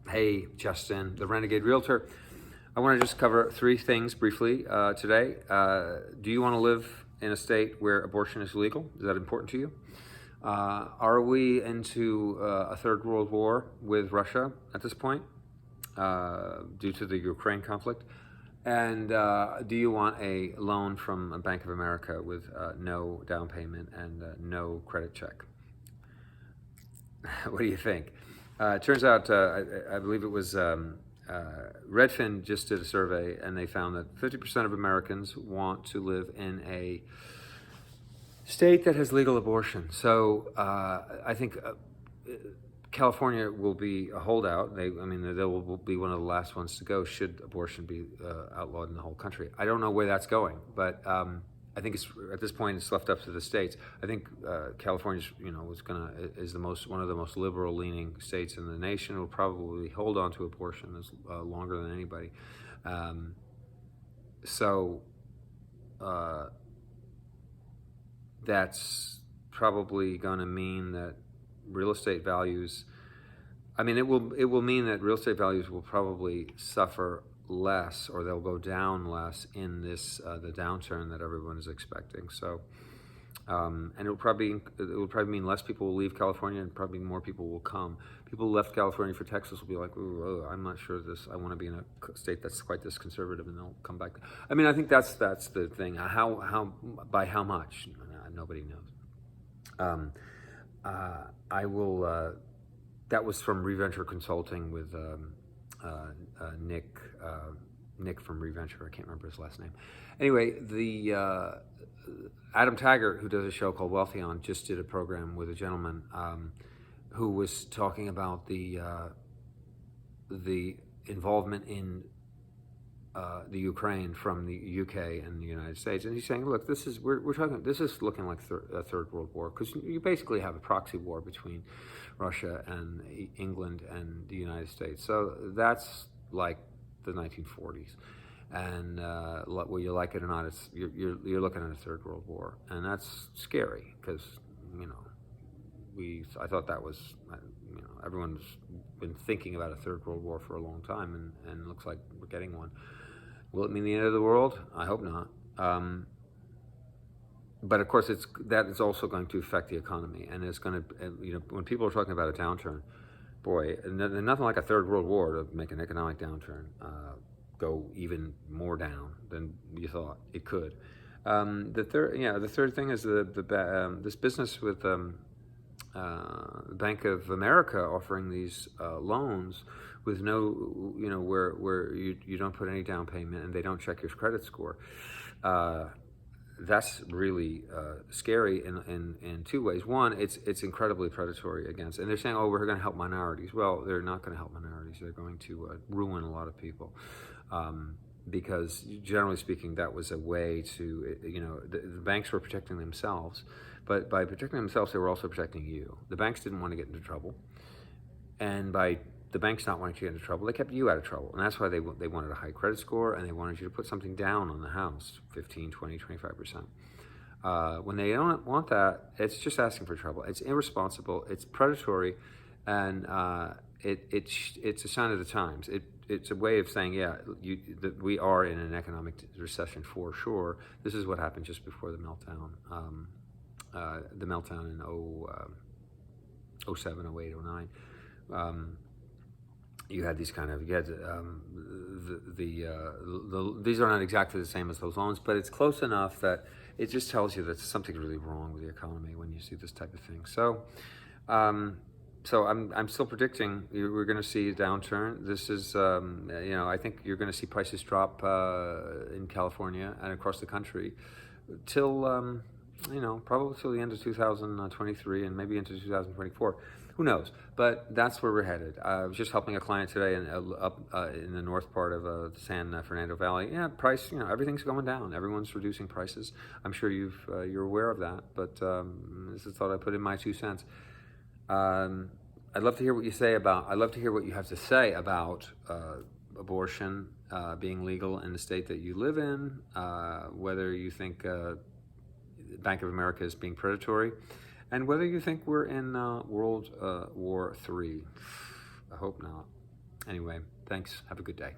Hey, Justin, the Renegade Realtor. I want to just cover three things briefly today. Do you want to live in a state where abortion is legal? Is that important to you? Are we into a third world war with Russia at this point due to the Ukraine conflict? And do you want a loan from a Bank of America with no down payment and no credit check? What do you think? It turns out, I believe it was Redfin just did a survey, and they found that 50% of Americans want to live in a state that has legal abortion. So I think California will be a holdout. They will be one of the last ones to go should abortion be outlawed in the whole country. I don't know where that's going, but I think it's at this point it's left up to the states. I think California, is one of the most liberal leaning states in the nation. Will probably hold on to abortion as longer than anybody. So that's probably going to mean that real estate values. It will mean that real estate values will probably suffer less, or they'll go down less in this the downturn that everyone is expecting. So, and it will probably mean less people will leave California, and probably more people will come. People who left California for Texas will be like, "Ooh, I'm not sure I want to be in a state that's quite this conservative," and they'll come back. I think that's the thing. How by how much? Nobody knows. I will. That was from Reventure Consulting with Nick from Reventure. I can't remember his last name. Anyway, the Adam Taggart, who does a show called Wealthy On, just did a program with a gentleman who was talking about the involvement in the Ukraine from the UK and the United States, and he's saying, look, this is looking like a third world war, because you basically have a proxy war between Russia and England and the United States. So that's like the 1940s, and whether you like it or not, you're looking at a third world war, and that's scary because I thought that was everyone's been thinking about a third world war for a long time, and it looks like we're getting one. Will it mean the end of the world? I hope not. But of course, that is also going to affect the economy, and it's going to, when people are talking about a downturn, boy, nothing like a third world war to make an economic downturn go even more down than you thought it could. The third thing is this business with Bank of America offering these loans with no, where you don't put any down payment and they don't check your credit score. That's really scary in two ways. One, it's incredibly predatory against, and they're saying, oh, we're going to help minorities. Well, they're not going to help minorities. They're going to ruin a lot of people. Because generally speaking, that was a way to, the banks were protecting themselves, but by protecting themselves, they were also protecting you. The banks didn't want to get into trouble, and by the banks not wanting to get into trouble, they kept you out of trouble, and that's why they wanted a high credit score, and they wanted you to put something down on the house, 15, 20, 25%. When they don't want that, it's just asking for trouble. It's irresponsible, it's predatory, and it's a sign of the times. It's a way of saying, that we are in an economic recession for sure. This is what happened just before the meltdown. The meltdown in 07, 08, 09. You had these kind of, these are not exactly the same as those loans, but it's close enough that it just tells you that something's really wrong with the economy when you see this type of thing. So, I'm still predicting we're going to see a downturn. This is, I think you're going to see prices drop in California and across the country till, probably till the end of 2023 and maybe into 2024. Who knows? But that's where we're headed. I was just helping a client today up in the north part of the San Fernando Valley. Yeah, price, everything's going down. Everyone's reducing prices. I'm sure you're aware of that, but this is thought I put in my 2 cents. I'd love to hear what you say about. I'd love to hear what you have to say about abortion being legal in the state that you live in. Whether you think Bank of America is being predatory, and whether you think we're in World War III. I hope not. Anyway, thanks. Have a good day.